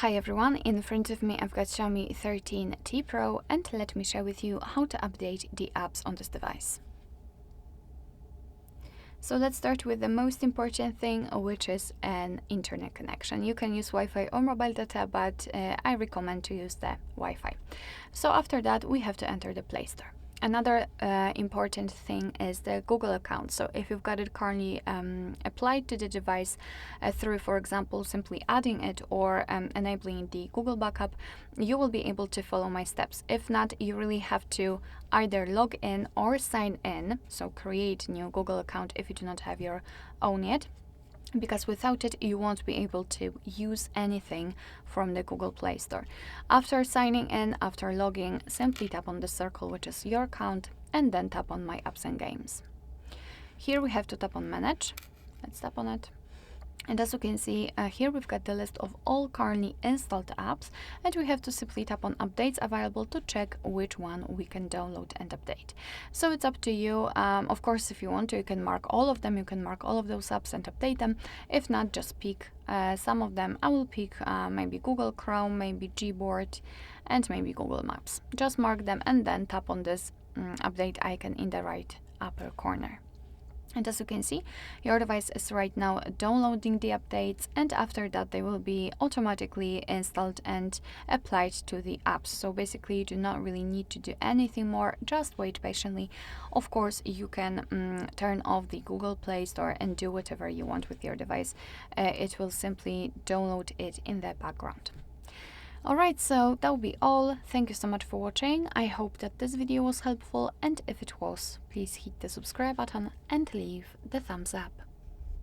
Hi everyone, in front of me I've got Xiaomi 13T Pro, and let me share with you how to update the apps on this device. So let's start with the most important thing, which is an internet connection. You can use Wi-Fi or mobile data, but I recommend to use the Wi-Fi. So after that, we have to enter the Play Store. Another important thing is the Google account. So if you've got it currently applied to the device through, for example, simply adding it or enabling the Google backup, you will be able to follow my steps. If not, you really have to either log in or sign in. So create a new Google account if you do not have your own yet, because without it you won't be able to use anything from the Google Play Store. After signing in, after logging, simply tap on the circle which is your account and then tap on My Apps and Games. Here we have to tap on Manage. Let's tap on it. And as you can see, here we've got the list of all currently installed apps, and we have to simply tap on Updates Available to check which one we can download and update. So it's up to you. Of course, if you want to, you can mark all of them. You can mark all of those apps and update them. If not, just pick some of them. I will pick maybe Google Chrome, maybe Gboard, and maybe Google Maps. Just mark them and then tap on this update icon in the right upper corner. And as you can see, your device is right now downloading the updates, and after that they will be automatically installed and applied to the apps. So basically you do not really need to do anything more, just wait patiently. Of course, you can turn off the Google Play Store and do whatever you want with your device. It will simply download it in the background. Alright, so that will be all. Thank you so much for watching. I hope that this video was helpful, and if it was, please hit the subscribe button and leave the thumbs up.